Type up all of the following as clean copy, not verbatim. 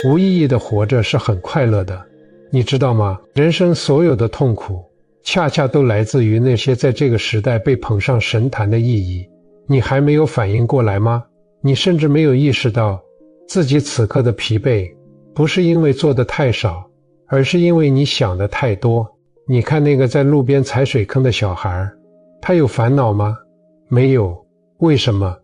无意义的活着是很快乐的，你知道吗？人生所有的痛苦，恰恰都来自于那些在这个时代被捧上神坛的意义。你还没有反应过来吗？你甚至没有意识到，自己此刻的疲惫，不是因为做的太少，而是因为你想的太多。你看那个在路边踩水坑的小孩，他有烦恼吗？没有。为什么？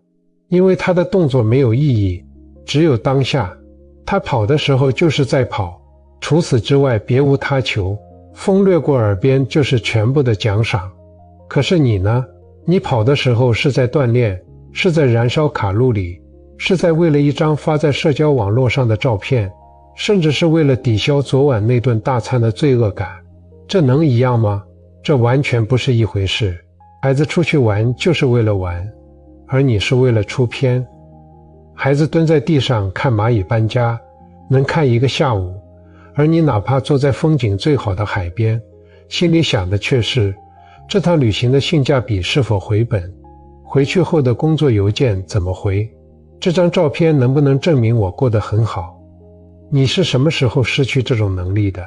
因为他的动作没有意义，只有当下。他跑的时候就是在跑，除此之外别无他求，风掠过耳边就是全部的奖赏。可是你呢？你跑的时候是在锻炼，是在燃烧卡路里，是在为了一张发在社交网络上的照片，甚至是为了抵消昨晚那顿大餐的罪恶感。这能一样吗？这完全不是一回事。孩子出去玩就是为了玩，而你是为了出片。孩子蹲在地上看蚂蚁搬家，能看一个下午，而你哪怕坐在风景最好的海边，心里想的却是这趟旅行的性价比是否回本，回去后的工作邮件怎么回，这张照片能不能证明我过得很好。你是什么时候失去这种能力的？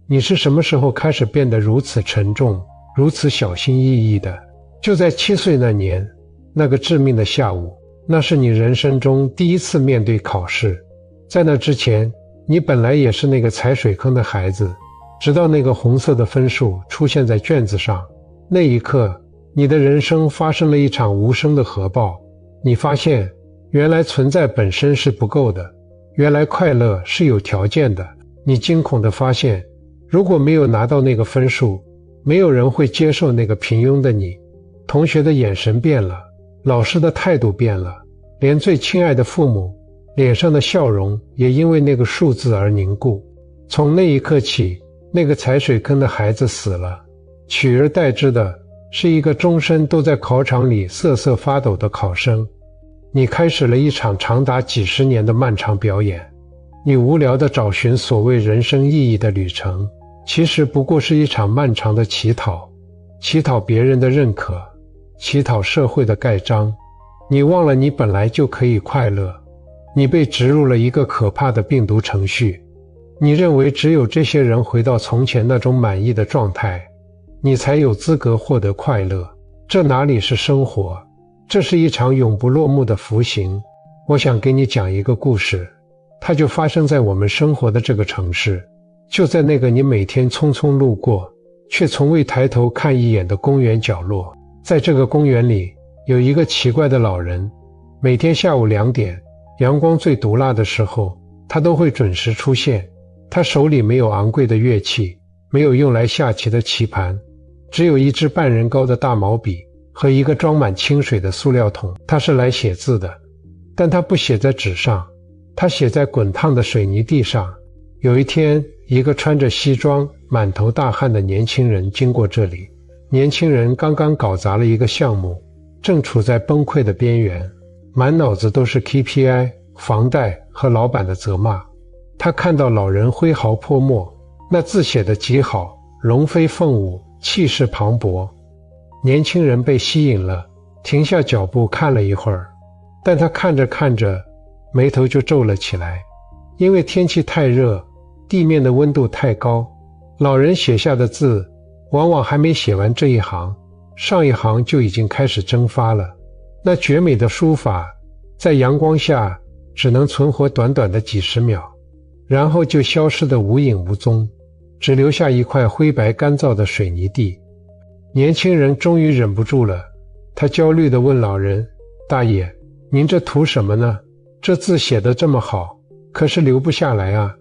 你是什么时候开始变得如此沉重，如此小心翼翼的？就在7岁那年，那个致命的下午，那是你人生中第一次面对考试。在那之前，你本来也是那个踩水坑的孩子，直到那个红色的分数出现在卷子上，那一刻，你的人生发生了一场无声的核爆。你发现，原来存在本身是不够的，原来快乐是有条件的。你惊恐地发现，如果没有拿到那个分数，没有人会接受那个平庸的你。同学的眼神变了，老师的态度变了，连最亲爱的父母脸上的笑容也因为那个数字而凝固。从那一刻起，那个踩水坑的孩子死了，取而代之的是一个终身都在考场里瑟瑟发抖的考生。你开始了一场长达几十年的漫长表演，你无聊地找寻所谓人生意义的旅程，其实不过是一场漫长的乞讨，乞讨别人的认可，乞讨社会的盖章。你忘了你本来就可以快乐，你被植入了一个可怕的病毒程序。你认为只有这些人回到从前那种满意的状态，你才有资格获得快乐。这哪里是生活？这是一场永不落幕的服刑。我想给你讲一个故事，它就发生在我们生活的这个城市，就在那个你每天匆匆路过，却从未抬头看一眼的公园角落。在这个公园里，有一个奇怪的老人，每天下午2点，阳光最毒辣的时候，他都会准时出现。他手里没有昂贵的乐器，没有用来下棋的棋盘，只有一支半人高的大毛笔和一个装满清水的塑料桶。他是来写字的，但他不写在纸上，他写在滚烫的水泥地上。有一天，一个穿着西装、满头大汗的年轻人经过这里。年轻人刚刚搞砸了一个项目，正处在崩溃的边缘，满脑子都是 KPI、房贷和老板的责骂。他看到老人挥毫泼墨，那字写得极好，龙飞凤舞，气势磅礴。年轻人被吸引了，停下脚步看了一会儿，但他看着看着，眉头就皱了起来。因为天气太热，地面的温度太高，老人写下的字往往还没写完这一行，上一行就已经开始蒸发了。那绝美的书法在阳光下只能存活短短的几十秒，然后就消失得无影无踪，只留下一块灰白干燥的水泥地。年轻人终于忍不住了，他焦虑地问老人：大爷，您这图什么呢？这字写得这么好，可是留不下来啊。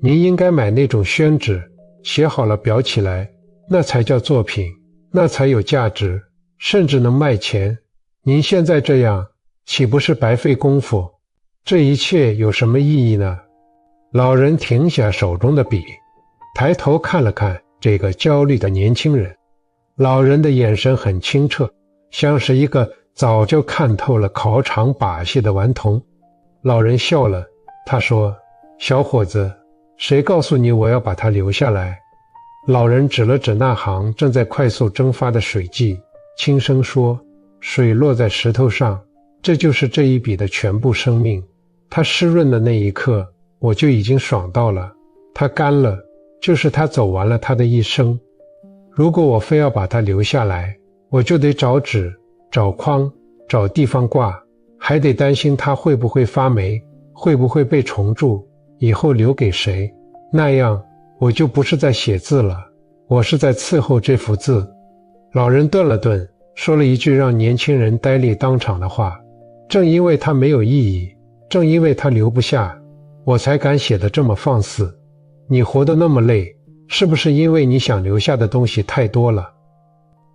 您应该买那种宣纸，写好了裱起来，那才叫作品，那才有价值，甚至能卖钱。您现在这样，岂不是白费功夫？这一切有什么意义呢？老人停下手中的笔，抬头看了看这个焦虑的年轻人。老人的眼神很清澈，像是一个早就看透了考场把戏的顽童。老人笑了，他说：小伙子，谁告诉你我要把它留下来？老人指了指那行正在快速蒸发的水迹，轻声说：水落在石头上，这就是这一笔的全部生命。它湿润的那一刻，我就已经爽到了。它干了，就是它走完了它的一生。如果我非要把它留下来，我就得找纸、找筐、找地方挂，还得担心它会不会发霉，会不会被虫蛀，以后留给谁。那样我就不是在写字了，我是在伺候这幅字。老人顿了顿，说了一句让年轻人呆立当场的话：正因为它没有意义，正因为它留不下，我才敢写得这么放肆。你活得那么累，是不是因为你想留下的东西太多了？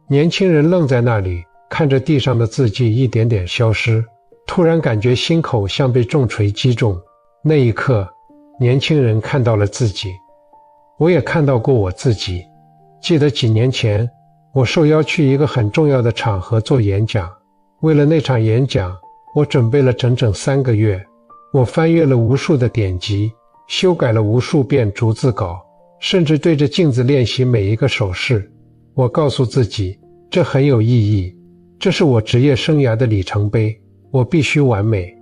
年轻人愣在那里，看着地上的字迹一点点消失，突然感觉心口像被重锤击中。那一刻，年轻人看到了自己。我也看到过我自己。记得几年前，我受邀去一个很重要的场合做演讲。为了那场演讲，我准备了整整3个月。我翻阅了无数的典籍，修改了无数遍逐字稿，甚至对着镜子练习每一个手势。我告诉自己，这很有意义，这是我职业生涯的里程碑，我必须完美。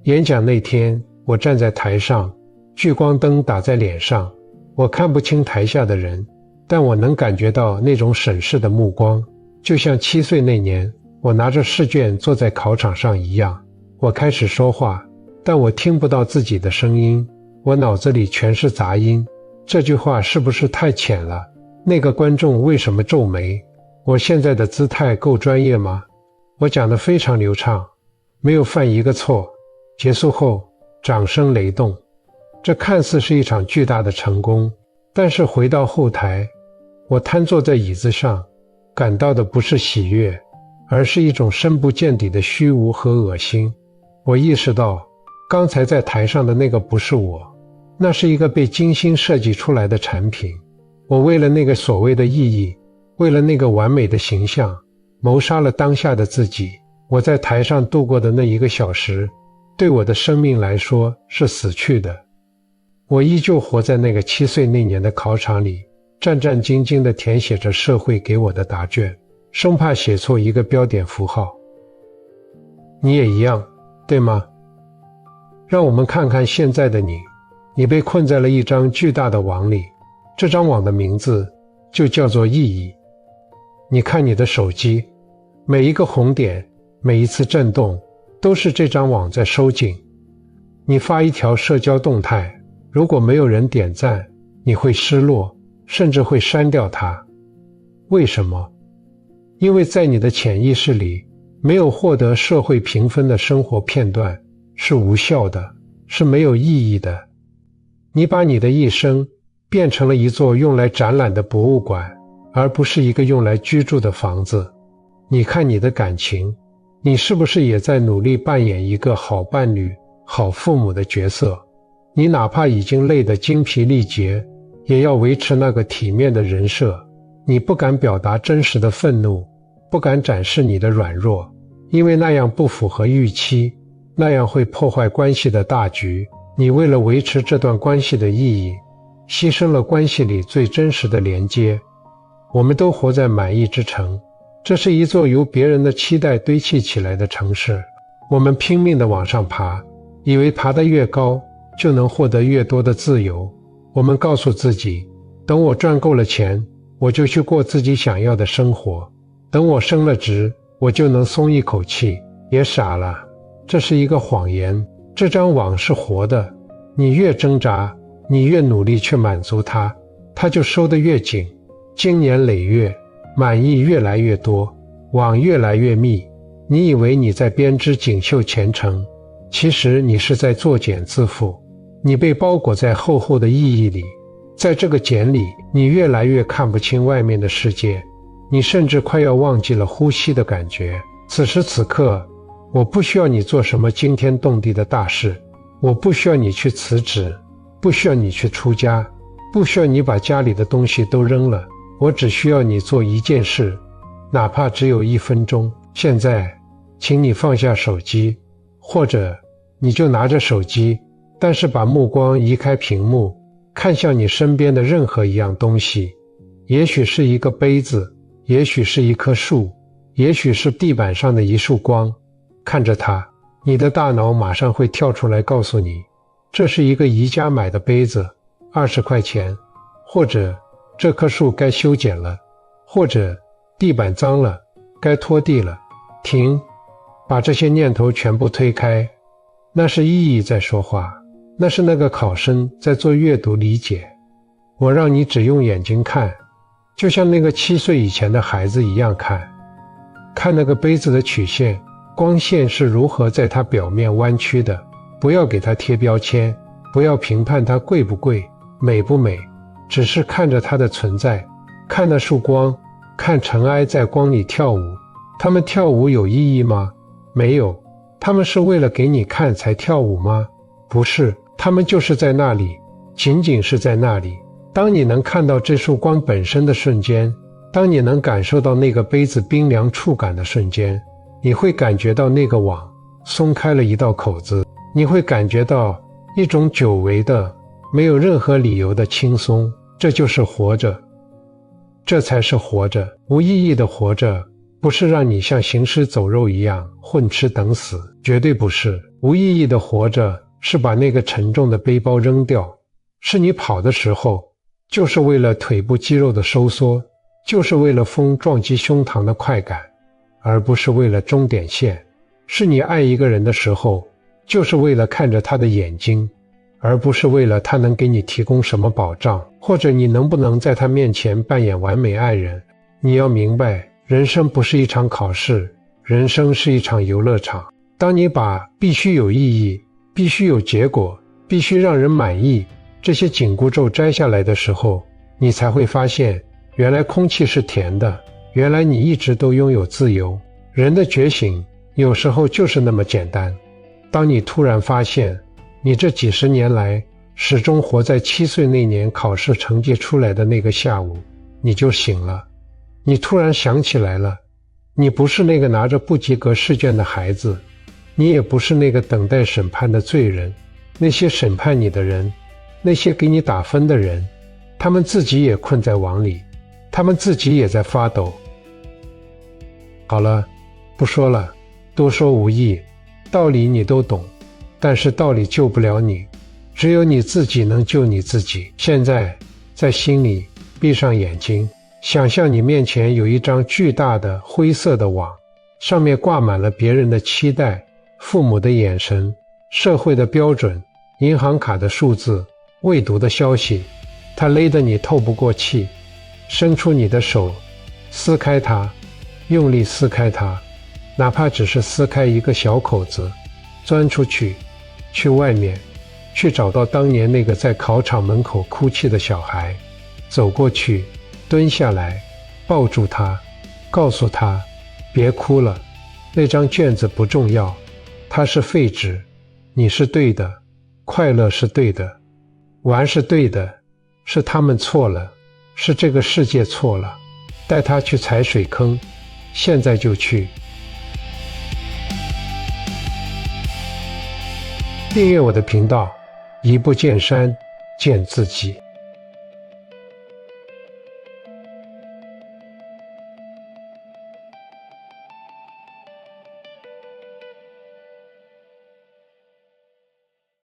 演讲那天，我站在台上，聚光灯打在脸上，我看不清台下的人，但我能感觉到那种审视的目光，就像7岁那年我拿着试卷坐在考场上一样。我开始说话，但我听不到自己的声音，我脑子里全是杂音。这句话是不是太浅了？那个观众为什么皱眉？我现在的姿态够专业吗？我讲得非常流畅，没有犯一个错。结束后，掌声雷动。这看似是一场巨大的成功，但是回到后台，我瘫坐在椅子上，感到的不是喜悦，而是一种深不见底的虚无和恶心。我意识到，刚才在台上的那个不是我，那是一个被精心设计出来的产品。我为了那个所谓的意义，为了那个完美的形象，谋杀了当下的自己。我在台上度过的那1个小时，对我的生命来说是死去的。我依旧活在那个7岁那年的考场里，战战兢兢地填写着社会给我的答卷，生怕写错一个标点符号。你也一样，对吗？让我们看看现在的你，你被困在了一张巨大的网里，这张网的名字就叫做意义。你看你的手机，每一个红点，每一次震动，都是这张网在收紧。你发一条社交动态，如果没有人点赞，你会失落，甚至会删掉它。为什么？因为在你的潜意识里，没有获得社会评分的生活片段是无效的，是没有意义的。你把你的一生变成了一座用来展览的博物馆，而不是一个用来居住的房子。你看你的感情，你是不是也在努力扮演一个好伴侣、好父母的角色？你哪怕已经累得精疲力竭，也要维持那个体面的人设。你不敢表达真实的愤怒，不敢展示你的软弱，因为那样不符合预期，那样会破坏关系的大局。你为了维持这段关系的意义，牺牲了关系里最真实的连接。我们都活在满意之城，这是一座由别人的期待堆砌起来的城市。我们拼命地往上爬，以为爬得越高，就能获得越多的自由。我们告诉自己，等我赚够了钱，我就去过自己想要的生活。等我升了职，我就能松一口气。别傻了，这是一个谎言。这张网是活的，你越挣扎，你越努力去满足它，它就收得越紧。经年累月，满意越来越多，网越来越密。你以为你在编织锦绣前程，其实你是在作茧自缚。你被包裹在厚厚的意义里，在这个茧里，你越来越看不清外面的世界，你甚至快要忘记了呼吸的感觉。此时此刻，我不需要你做什么惊天动地的大事，我不需要你去辞职，不需要你去出家，不需要你把家里的东西都扔了，我只需要你做一件事，哪怕只有1分钟。现在，请你放下手机，或者你就拿着手机，但是把目光移开屏幕，看向你身边的任何一样东西，也许是一个杯子，也许是一棵树，也许是地板上的一束光。看着它，你的大脑马上会跳出来告诉你，这是一个宜家买的杯子，20块钱，或者这棵树该修剪了，或者地板脏了，该拖地了。停，把这些念头全部推开。那是意义在说话，那是那个考生在做阅读理解。我让你只用眼睛看，就像那个7岁以前的孩子一样看。看那个杯子的曲线，光线是如何在它表面弯曲的。不要给它贴标签，不要评判它贵不贵，美不美，只是看着它的存在，看那束光，看尘埃在光里跳舞。他们跳舞有意义吗？没有。他们是为了给你看才跳舞吗？不是，他们就是在那里，仅仅是在那里。当你能看到这束光本身的瞬间，当你能感受到那个杯子冰凉触感的瞬间，你会感觉到那个网松开了一道口子，你会感觉到一种久违的、没有任何理由的轻松。这就是活着，这才是活着。无意义的活着，不是让你像行尸走肉一样混吃等死，绝对不是。无意义的活着，是把那个沉重的背包扔掉，是你跑的时候，就是为了腿部肌肉的收缩，就是为了风撞击胸膛的快感，而不是为了终点线。是你爱一个人的时候，就是为了看着他的眼睛，而不是为了他能给你提供什么保障，或者你能不能在他面前扮演完美爱人。你要明白，人生不是一场考试，人生是一场游乐场。当你把必须有意义、必须有结果、必须让人满意这些紧箍咒摘下来的时候，你才会发现，原来空气是甜的，原来你一直都拥有自由。人的觉醒有时候就是那么简单。当你突然发现，你这几十年来始终活在7岁那年考试成绩出来的那个下午，你就醒了。你突然想起来了，你不是那个拿着不及格试卷的孩子，你也不是那个等待审判的罪人。那些审判你的人，那些给你打分的人，他们自己也困在网里，他们自己也在发抖。好了，不说了，多说无益。道理你都懂，但是道理救不了你，只有你自己能救你自己。现在在心里闭上眼睛，想象你面前有一张巨大的灰色的网，上面挂满了别人的期待、父母的眼神、社会的标准、银行卡的数字、未读的消息。它勒得你透不过气，伸出你的手，撕开它，用力撕开它，哪怕只是撕开一个小口子，钻出去，去外面，去找到当年那个在考场门口哭泣的小孩，走过去，蹲下来，抱住他，告诉他，别哭了，那张卷子不重要，它是废纸，你是对的，快乐是对的，玩是对的，是他们错了，是这个世界错了，带他去踩水坑，现在就去。订阅我的频道，一步见山，见自己。